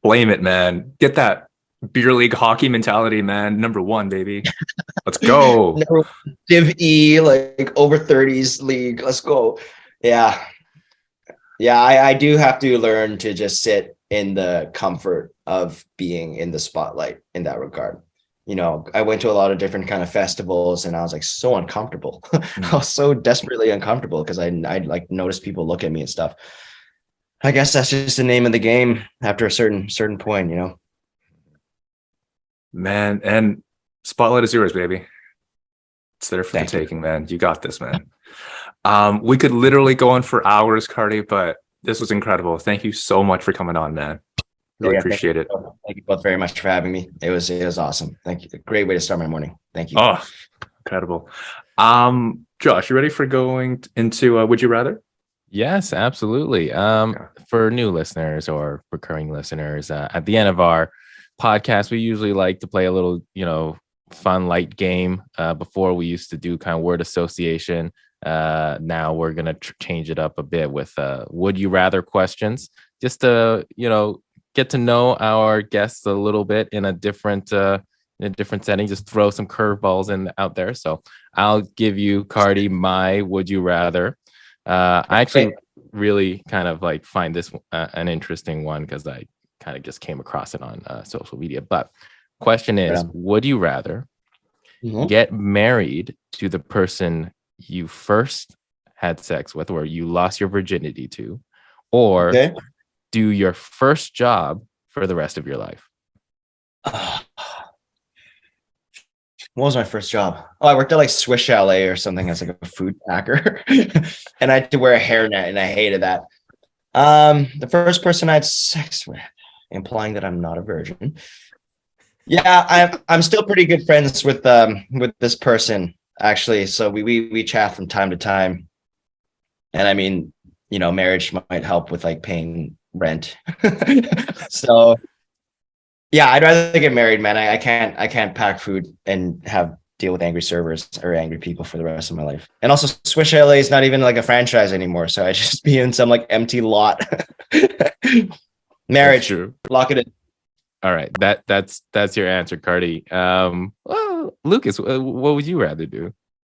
Blame it, man. Get that beer league hockey mentality, man. Number one, baby. Let's go. Div E, like over 30s league. Let's go. Yeah. I do have to learn to just sit in the comfort of being in the spotlight in that regard. I went to a lot of different kind of festivals and I was like so uncomfortable. I was so desperately uncomfortable because I like noticed people look at me and stuff. I guess that's just the name of the game after a certain point, Man, and spotlight is yours, baby. It's there for the taking, man. You got this, man. We could literally go on for hours, Cardi, but this was incredible. Thank you so much for coming on, man. Really appreciate it. Thank you both very much for having me. It was awesome. Thank you. A great way to start my morning. Thank you. Oh, incredible. Josh, you ready for going into Would You Rather? Yes, absolutely. For new listeners or recurring listeners, at the end of our podcast, we usually like to play a little, fun light game. Before we used to do kind of word association. Now we're gonna change it up a bit with would you rather questions, just to get to know our guests a little bit in a different setting. Just throw some curveballs in out there. So I'll give you, Cardi, my would you rather. I actually really kind of like find this an interesting one because I kind of just came across it on social media. But question is, would you rather get married to the person you first had sex with, or you lost your virginity to, or do your first job for the rest of your life? What was my first job? Oh, I worked at like Swiss Chalet or something as like a food packer. And I had to wear a hairnet and I hated that. The first person I had sex with, implying that I'm not a virgin. Yeah, I'm still pretty good friends with this person, actually. So we chat from time to time. And I mean, marriage might help with like paying rent. So yeah, I'd rather get married, man. I can't pack food and have deal with angry servers or angry people for the rest of my life. And also Swiss Chalet is not even like a franchise anymore. So I just be in some like empty lot. Marriage, lock it in. All right. That's your answer, Cardi. Well, Lucas, what would you rather do?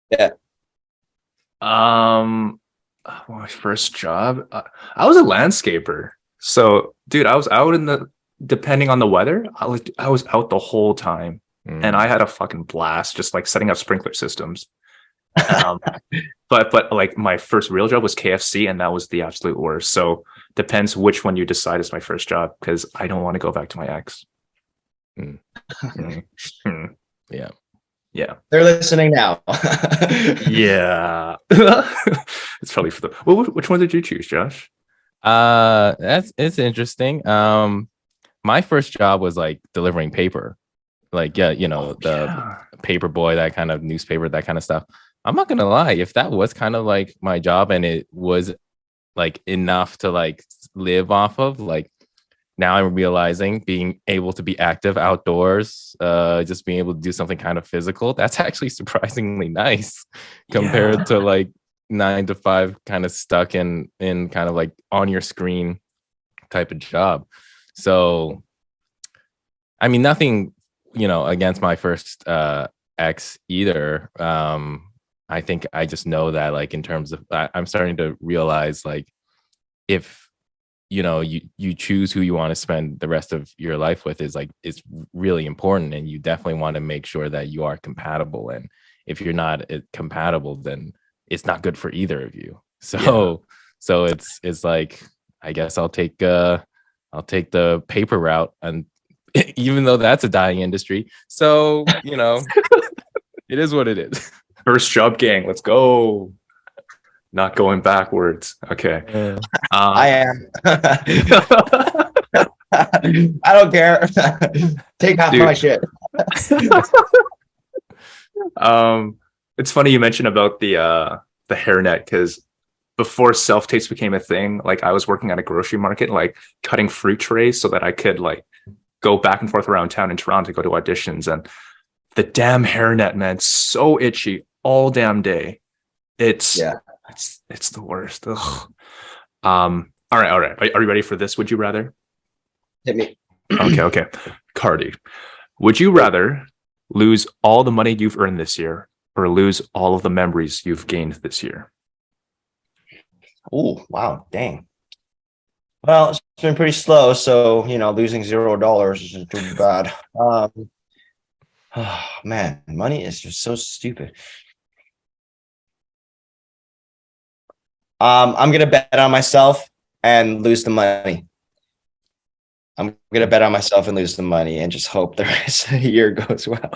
Yeah. My first job, I was a landscaper. So, dude, I was out depending on the weather, I was out the whole time, and I had a fucking blast just like setting up sprinkler systems. But like my first real job was KFC, and that was the absolute worst. So depends which one you decide is my first job, because I don't want to go back to my ex. Yeah. They're listening now. Yeah. It's probably for the. Well, which one did you choose, Josh? It's interesting. My first job was like delivering paper, like paper boy, that kind of newspaper, that kind of stuff. I'm not gonna lie, if that was kind of like my job and it was like enough to like live off of, like now I'm realizing being able to be active outdoors, just being able to do something kind of physical, that's actually surprisingly nice compared to like 9 to 5 kind of stuck in kind of like on your screen type of job. So, I mean, nothing, against my first ex either. I think I just know that, like, in terms of, I'm starting to realize, like, if, you choose who you want to spend the rest of your life with, is like, it's really important. And you definitely want to make sure that you are compatible. And if you're not compatible, then it's not good for either of you. So it's like, I guess I'll take the paper route, and even though that's a dying industry. So, it is what it is. First job, gang. Let's go. Not going backwards. Okay. I am. I don't care. Take half my shit. It's funny you mentioned about the hairnet, because before self-tapes became a thing, like I was working at a grocery market, like cutting fruit trays so that I could like go back and forth around town in Toronto to go to auditions. And the damn hairnet, man, so itchy all damn day. It's the worst. Ugh. All right. Are you ready for this? Would you rather? Hit me. Okay. Cardi, would you rather lose all the money you've earned this year, or lose all of the memories you've gained this year? Oh, wow. Dang. Well, it's been pretty slow. So, losing $0 isn't too bad. Oh, man, money is just so stupid. I'm going to bet on myself and lose the money. I'm going to bet on myself and lose the money and just hope the rest of the year goes well.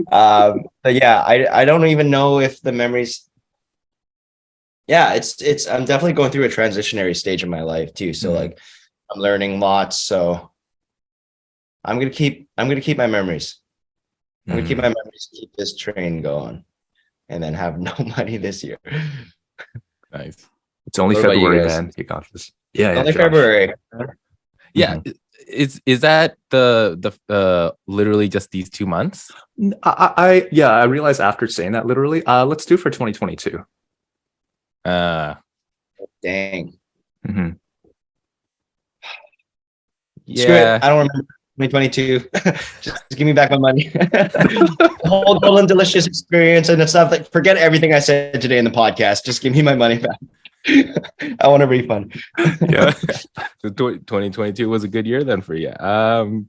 But yeah, I don't even know if the memories. Yeah, I'm definitely going through a transitionary stage in my life too. So like I'm learning lots. So I'm going to keep my memories. I'm going to keep my memories, keep this train going, and then have no money this year. Nice. It's only What about you February, guys? man. You got this. Yeah, yeah, Only Josh. February. Yeah. Is that the literally just these 2 months? I realized after saying that literally. Let's do for 2022. Dang. Mhm. Screw it. Yeah. I don't remember 2022. Just give me back my money. The whole golden delicious experience and stuff. Like, forget everything I said today in the podcast. Just give me my money back. I want a refund. Yeah. So 2022 was a good year then for you. I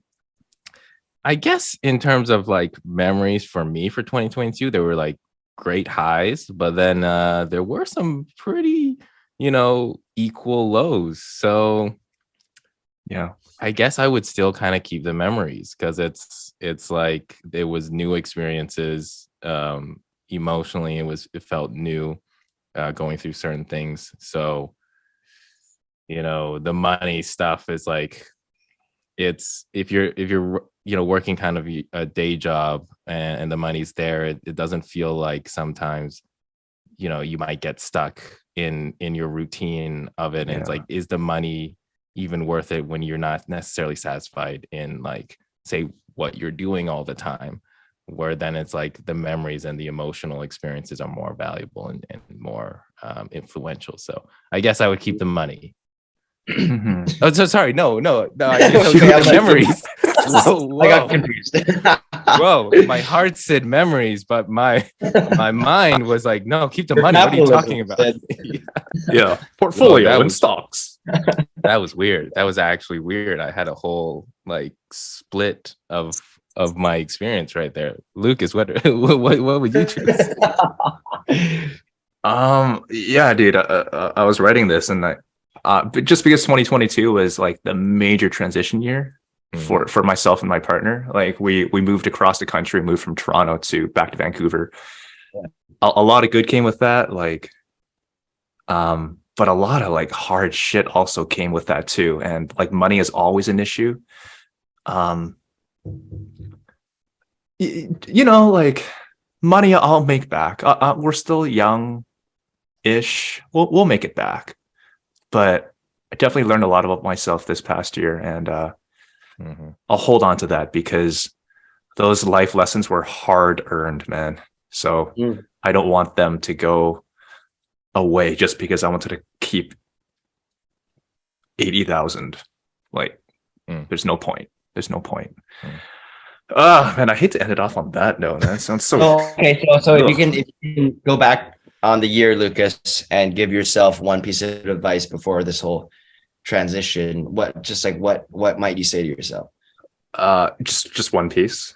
guess in terms of like memories for me for 2022, there were like great highs, but then there were some pretty, equal lows. So Yeah. I guess I would still kind of keep the memories because it's like it was new experiences. Emotionally, it felt new going through certain things. So the money stuff is like it's if you're working kind of a day job and the money's there, it doesn't feel like sometimes you might get stuck in your routine of it, and it's like, is the money even worth it when you're not necessarily satisfied in like say what you're doing all the time, where then it's like the memories and the emotional experiences are more valuable and more influential. So I guess I would keep the money. Oh, so sorry. No. I didn't Okay, keep I was the like- memories. Whoa. I got confused. Whoa, my heart said memories, but my mind was like, no, keep the money. What are you talking about? Yeah. Portfolio that and was- stocks. That was weird. That was actually weird. I had a whole like split of my experience right there. Lucas, what would you choose? Yeah, dude. I was writing this, and but just because 2022 was like the major transition year for myself and my partner. Like we moved across the country, moved from Toronto back to Vancouver. Yeah. A lot of good came with that, like but a lot of like hard shit also came with that too. And like money is always an issue. Like money I'll make back. We're still young ish. We'll make it back. But I definitely learned a lot about myself this past year, and I'll hold on to that because those life lessons were hard earned, man. So I don't want them to go away just because I wanted to keep 80,000. Like, there's no point. Man, I hate to end it off on that note. That sounds so. Okay, so if you can go back on the year, Lucas, and give yourself one piece of advice before this whole transition, what might you say to yourself? Just one piece.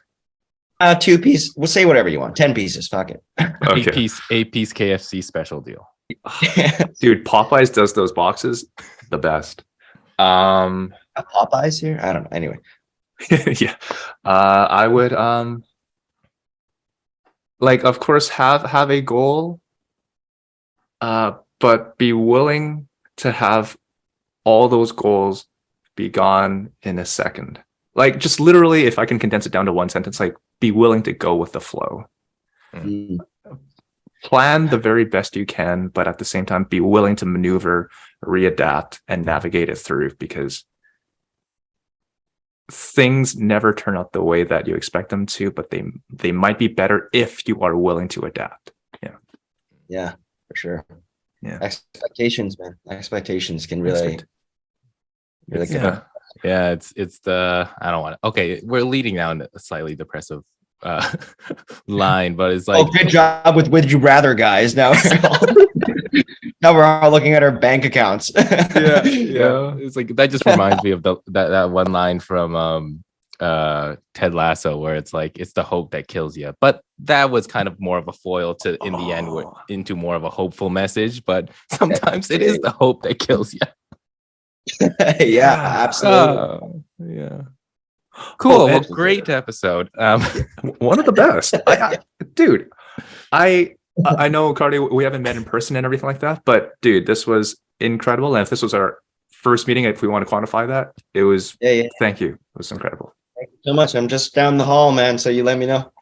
2 pieces. We'll say whatever you want. 10 pieces. Fuck it. Okay. eight piece KFC special deal. Dude, Popeyes does those boxes the best. Popeyes here? I don't know. Anyway. Yeah. I would like, of course, have a goal, but be willing to have all those goals be gone in a second. Like, just literally, if I can condense it down to one sentence, like, be willing to go with the flow. Plan the very best you can, but at the same time, be willing to maneuver, readapt, and navigate it through, because things never turn out the way that you expect them to, but they might be better if you are willing to adapt. Yeah, for sure. Yeah. Expectations, man. Expectations can really Yeah, it's the I don't want to. Okay, we're leading down a slightly depressive line, but it's like, good job with Would You Rather, guys. Now we're all looking at our bank accounts. yeah. It's like that just reminds me of that one line from Ted Lasso, where it's like, it's the hope that kills you. But that was kind of more of a foil to, in the end, into more of a hopeful message. But sometimes it is the hope that kills you. Yeah, absolutely. Yeah. Cool. Well, great episode. One of the best. Dude, I know, Cardi, we haven't met in person and everything like that, but dude, this was incredible. And if this was our first meeting, if we want to quantify that, it was. Yeah. Thank you. It was incredible. Thank you so much. I'm just down the hall, man. So you let me know.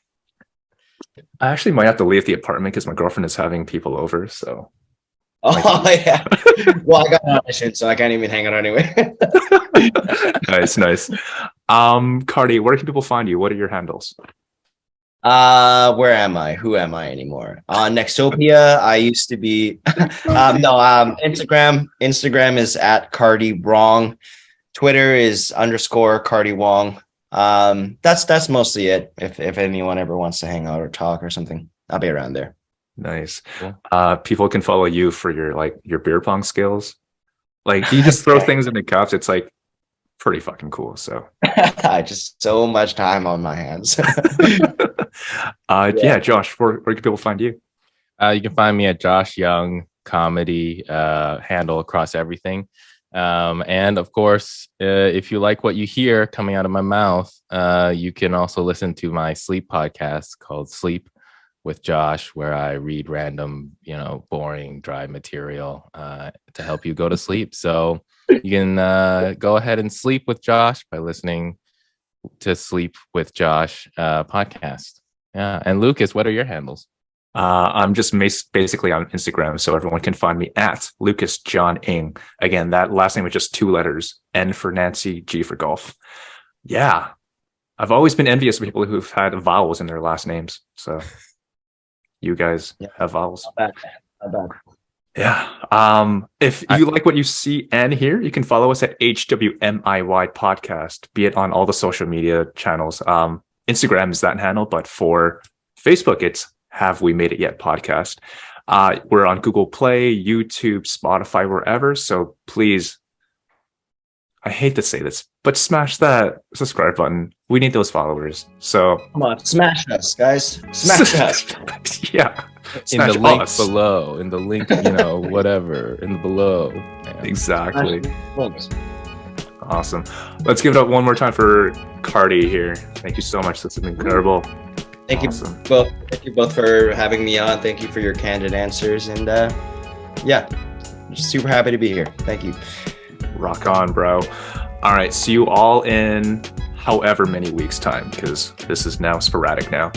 I actually might have to leave the apartment because my girlfriend is having people over. So Oh yeah. Well, I got an audition, so I can't even hang out anyway. Nice. Cardi, where can people find you? What are your handles? Where am I? Who am I anymore? On Nextopia, I used to be. Instagram. Instagram is at Cardi Wong. Twitter is _ Cardi Wong. That's mostly it. If anyone ever wants to hang out or talk or something, I'll be around there. Nice. Cool. People can follow you for your beer pong skills. Like you just throw things into cups. It's like pretty fucking cool. So Just so much time on my hands. yeah, Josh, where can people find you? You can find me at Josh Young Comedy handle across everything. And of course, if you like what you hear coming out of my mouth, you can also listen to my sleep podcast called Sleep with Josh, where I read random, boring, dry material to help you go to sleep. So you can go ahead and sleep with Josh by listening to Sleep with Josh podcast. Yeah. And Lucas, what are your handles? I'm just basically on Instagram, so everyone can find me at Lucas John Ing. Again, that last name is just 2 letters: N for Nancy, G for golf. Yeah, I've always been envious of people who've had vowels in their last names. So you guys have vowels. Not bad. Yeah. If you like what you see and hear, you can follow us at HWMIY podcast, be it on all the social media channels. Instagram is that handle, but for Facebook, it's Have We Made It Yet podcast. We're on Google Play, YouTube, Spotify, wherever. So please, I hate to say this, but smash that subscribe button. We need those followers. So Come on, smash us, guys. Smash us. Yeah. In the link us. below, in the link, whatever, in the below. Yeah. Exactly. Thanks. Awesome. Let's give it up one more time for Cardi here. Thank you so much. That's been incredible. Thank Awesome. you both. Thank you both for having me on. Thank you for your candid answers. And yeah, just super happy to be here. Thank you. Rock on, bro. All right. See you all in however many weeks' time, because this is now sporadic now.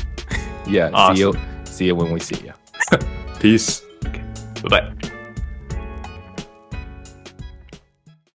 Yeah. Awesome. See you when we see you. Peace. Bye-bye.